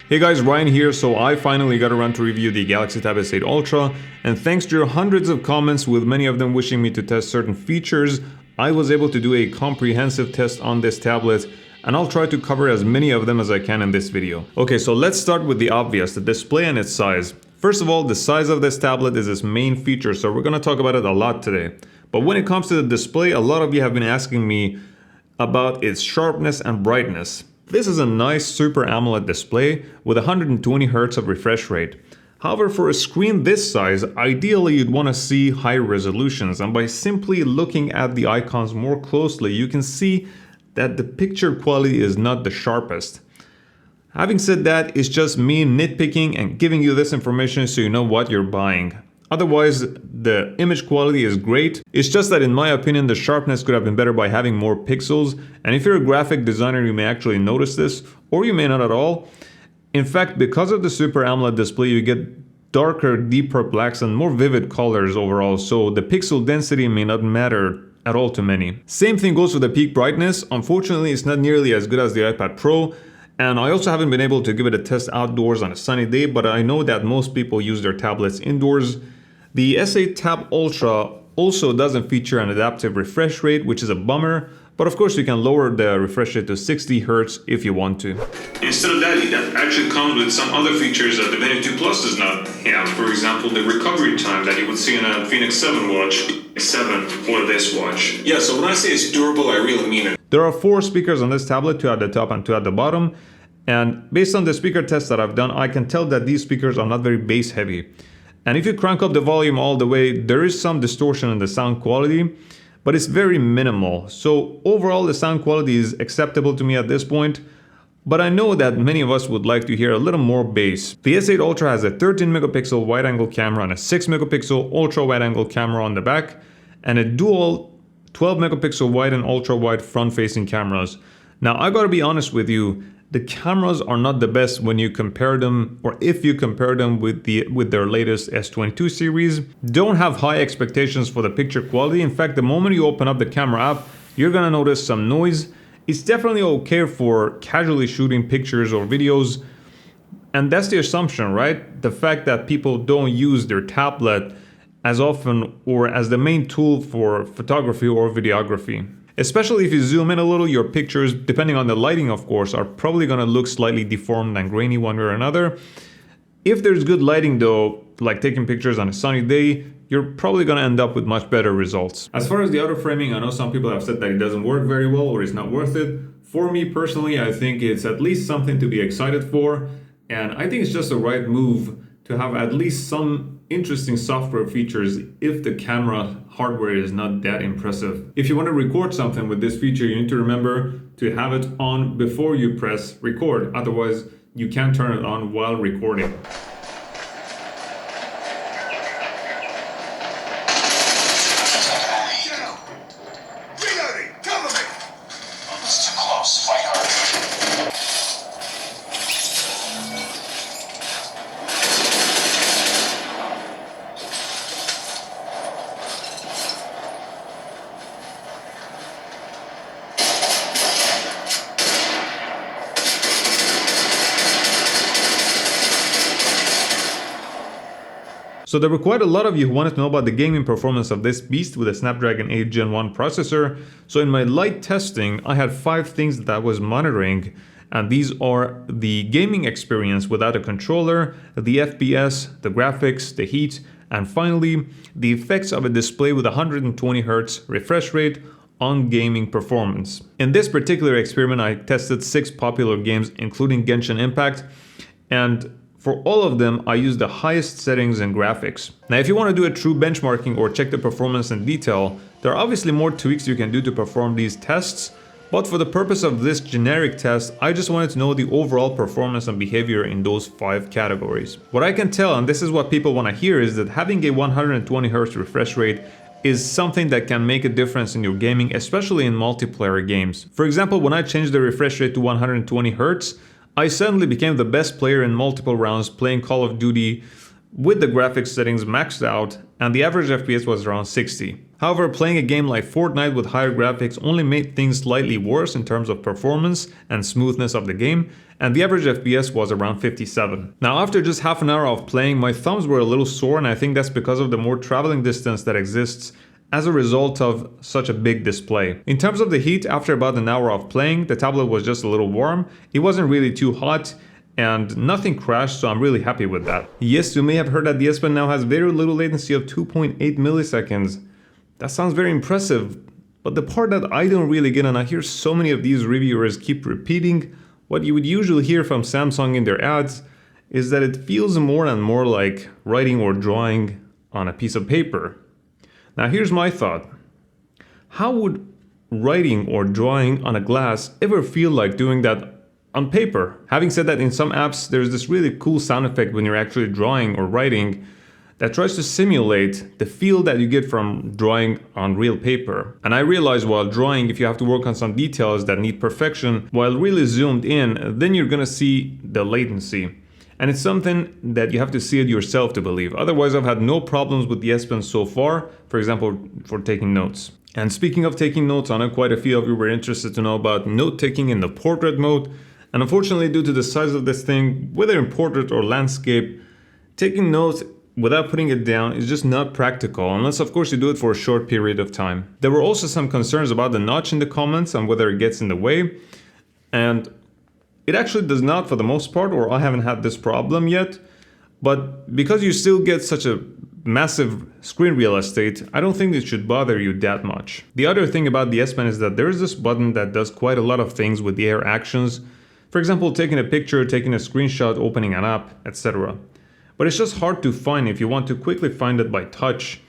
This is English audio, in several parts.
Hey guys, Ryan here. So I finally got around to review the Galaxy Tab S8 Ultra, and thanks to your hundreds of comments with many of them wishing me to test certain features, I was able to do a comprehensive test on this tablet, and I'll try to cover as many of them as I can in this video. Okay, so let's start with the obvious, the display and its size. First of all, the size of this tablet is its main feature, so we're gonna talk about it a lot today. But when it comes to the display, a lot of you have been asking me about its sharpness and brightness. This is a nice Super AMOLED display with 120Hz of refresh rate. However, for a screen this size, ideally you'd want to see high resolutions, and by simply looking at the icons more closely, you can see that the picture quality is not the sharpest. Having said that, it's just me nitpicking and giving you this information so you know what you're buying. Otherwise, the image quality is great. It's just that in my opinion, the sharpness could have been better by having more pixels. And if you're a graphic designer, you may actually notice this, or you may not at all. In fact, because of the Super AMOLED display, you get darker, deeper blacks and more vivid colors overall. So the pixel density may not matter at all to many. Same thing goes with the peak brightness. Unfortunately, it's not nearly as good as the iPad Pro. And I also haven't been able to give it a test outdoors on a sunny day, but I know that most people use their tablets indoors. The S8 Tab Ultra also doesn't feature an adaptive refresh rate, which is a bummer, but of course you can lower the refresh rate to 60 Hz if you want to. Instead of that, it actually comes with some other features that the Venue 2 Plus does not have. For example, the recovery time that you would see in a Phoenix 7 watch, 7 or this watch. Yeah, so when I say it's durable, I really mean it. There are 4 speakers on this tablet, 2 at the top and 2 at the bottom. And based on the speaker tests that I've done, I can tell that these speakers are not very bass heavy. And if you crank up the volume all the way, there is some distortion in the sound quality, but it's very minimal. So overall, the sound quality is acceptable to me at this point, but I know that many of us would like to hear a little more bass. The S8 Ultra has a 13 megapixel wide-angle camera and a 6 megapixel ultra-wide-angle camera on the back, and a dual 12 megapixel wide and ultra-wide front-facing cameras. Now, I gotta be honest with you, the cameras are not the best when you compare them, or if you compare them with their latest S22 series. Don't have high expectations for the picture quality. In fact, the moment you open up the camera app, you're gonna notice some noise. It's definitely okay for casually shooting pictures or videos, and that's the assumption, right? The fact that people don't use their tablet as often or as the main tool for photography or videography. Especially if you zoom in a little, your pictures, depending on the lighting of course, are probably gonna look slightly deformed and grainy one way or another. If there's good lighting though, like taking pictures on a sunny day, you're probably gonna end up with much better results. As far as the auto framing, I know some people have said that it doesn't work very well or it's not worth it. For me personally, I think it's at least something to be excited for, and I think it's just the right move to have at least some interesting software features if the camera hardware is not that impressive. If you want to record something with this feature, you need to remember to have it on before you press record. Otherwise, you can't turn it on while recording. So there were quite a lot of you who wanted to know about the gaming performance of this beast with a Snapdragon 8 Gen 1 processor. So in my light testing, I had 5 things that I was monitoring, and these are the gaming experience without a controller, the FPS, the graphics, the heat, and finally, the effects of a display with 120Hz refresh rate on gaming performance. In this particular experiment, I tested 6 popular games, including Genshin Impact, and for all of them, I used the highest settings in graphics. Now, if you want to do a true benchmarking or check the performance in detail, there are obviously more tweaks you can do to perform these tests, but for the purpose of this generic test, I just wanted to know the overall performance and behavior in those 5 categories. What I can tell, and this is what people want to hear, is that having a 120Hz refresh rate is something that can make a difference in your gaming, especially in multiplayer games. For example, when I changed the refresh rate to 120Hz, I suddenly became the best player in multiple rounds playing Call of Duty with the graphics settings maxed out, and the average FPS was around 60. However, playing a game like Fortnite with higher graphics only made things slightly worse in terms of performance and smoothness of the game, and the average FPS was around 57. Now, after just half an hour of playing, my thumbs were a little sore, and I think that's because of the more traveling distance that exists as a result of such a big display. In terms of the heat, after about an hour of playing, the tablet was just a little warm. It wasn't really too hot, and nothing crashed, so I'm really happy with that. Yes, you may have heard that the S Pen now has very little latency of 2.8 milliseconds. That sounds very impressive, but the part that I don't really get, and I hear so many of these reviewers keep repeating what you would usually hear from Samsung in their ads, is that it feels more and more like writing or drawing on a piece of paper. Now here's my thought. How would writing or drawing on a glass ever feel like doing that on paper? Having said that, in some apps there's this really cool sound effect when you're actually drawing or writing that tries to simulate the feel that you get from drawing on real paper. And I realize while drawing, if you have to work on some details that need perfection, while really zoomed in, then you're gonna see the latency. And it's something that you have to see it yourself to believe. Otherwise, I've had no problems with the S Pen so far, for example, for taking notes. And speaking of taking notes, I know quite a few of you were interested to know about note-taking in the portrait mode. And unfortunately, due to the size of this thing, whether in portrait or landscape, taking notes without putting it down is just not practical, unless of course you do it for a short period of time. There were also some concerns about the notch in the comments and whether it gets in the way. And it actually does not for the most part, or I haven't had this problem yet. But because you still get such a massive screen real estate, I don't think it should bother you that much. The other thing about the S Pen is that there is this button that does quite a lot of things with the Air actions. For example, taking a picture, taking a screenshot, opening an app, etc. But it's just hard to find if you want to quickly find it by touch.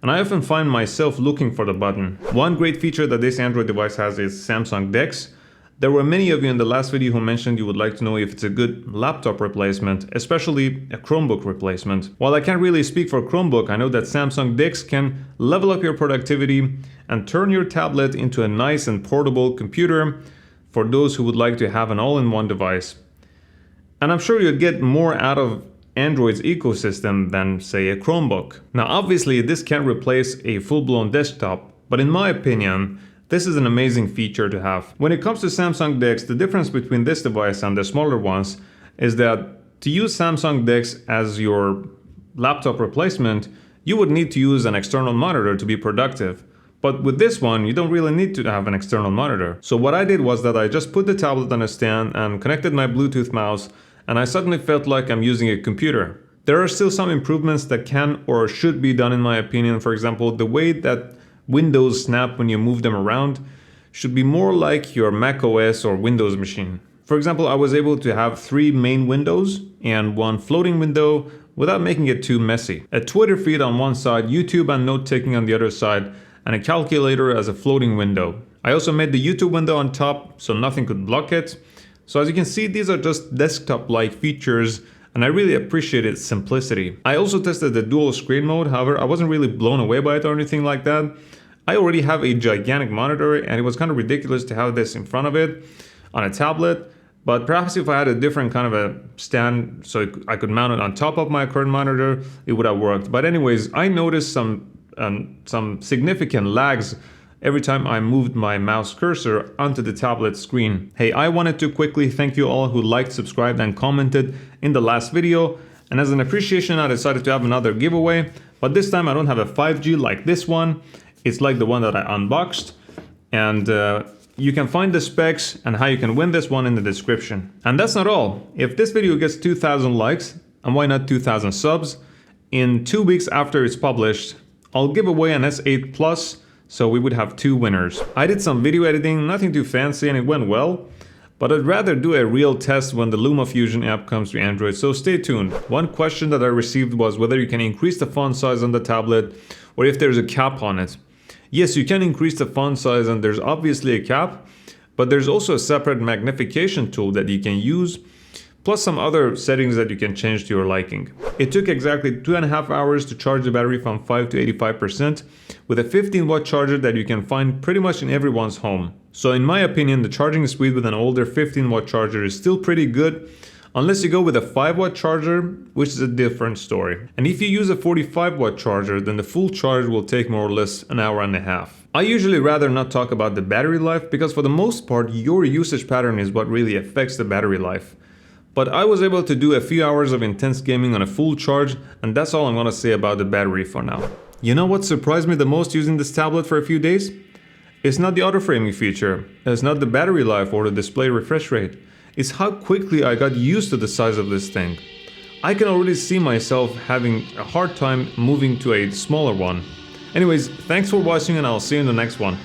And I often find myself looking for the button. One great feature that this Android device has is Samsung DeX. There were many of you in the last video who mentioned you would like to know if it's a good laptop replacement, especially a Chromebook replacement. While I can't really speak for Chromebook, I know that Samsung DeX can level up your productivity and turn your tablet into a nice and portable computer for those who would like to have an all-in-one device. And I'm sure you'd get more out of Android's ecosystem than, say, a Chromebook. Now, obviously, this can't replace a full-blown desktop, but in my opinion, this is an amazing feature to have. When it comes to Samsung DeX, the difference between this device and the smaller ones is that to use Samsung DeX as your laptop replacement, you would need to use an external monitor to be productive. But with this one, you don't really need to have an external monitor. So what I did was that I just put the tablet on a stand and connected my Bluetooth mouse, and I suddenly felt like I'm using a computer. There are still some improvements that can or should be done in my opinion. For example, the way that windows snap when you move them around should be more like your Mac OS or Windows machine. For example, I was able to have 3 main windows and 1 floating window without making it too messy. A Twitter feed on one side, YouTube and note-taking on the other side, and a calculator as a floating window. I also made the YouTube window on top so nothing could block it. So as you can see, these are just desktop-like features, and I really appreciate its simplicity. I also tested the dual screen mode, however, I wasn't really blown away by it or anything like that. I already have a gigantic monitor, and it was kind of ridiculous to have this in front of it on a tablet. But perhaps if I had a different kind of a stand so I could mount it on top of my current monitor, it would have worked. But anyways, I noticed some significant lags every time I moved my mouse cursor onto the tablet screen. Hey, I wanted to quickly thank you all who liked, subscribed, and commented in the last video. And as an appreciation, I decided to have another giveaway. But this time I don't have a 5G like this one. It's like the one that I unboxed. And you can find the specs and how you can win this one in the description. And that's not all. If this video gets 2,000 likes, and why not 2,000 subs, in 2 weeks after it's published, I'll give away an S8 Plus, so we would have 2 winners. I did some video editing, nothing too fancy, and it went well. But I'd rather do a real test when the LumaFusion app comes to Android, so stay tuned. One question that I received was whether you can increase the font size on the tablet or if there's a cap on it. Yes, you can increase the font size and there's obviously a cap, but there's also a separate magnification tool that you can use, plus some other settings that you can change to your liking. It took exactly 2.5 hours to charge the battery from 5 to 85% with a 15-watt charger that you can find pretty much in everyone's home. So in my opinion, the charging speed with an older 15-watt charger is still pretty good, Unless you go with a 5-watt charger, which is a different story. And if you use a 45-watt charger, then the full charge will take more or less an hour and a half. I usually rather not talk about the battery life because for the most part your usage pattern is what really affects the battery life. But I was able to do a few hours of intense gaming on a full charge, and that's all I'm gonna say about the battery for now. You know what surprised me the most using this tablet for a few days? It's not the auto framing feature, it's not the battery life or the display refresh rate. It's how quickly I got used to the size of this thing. I can already see myself having a hard time moving to a smaller one. Anyways, thanks for watching and I'll see you in the next one.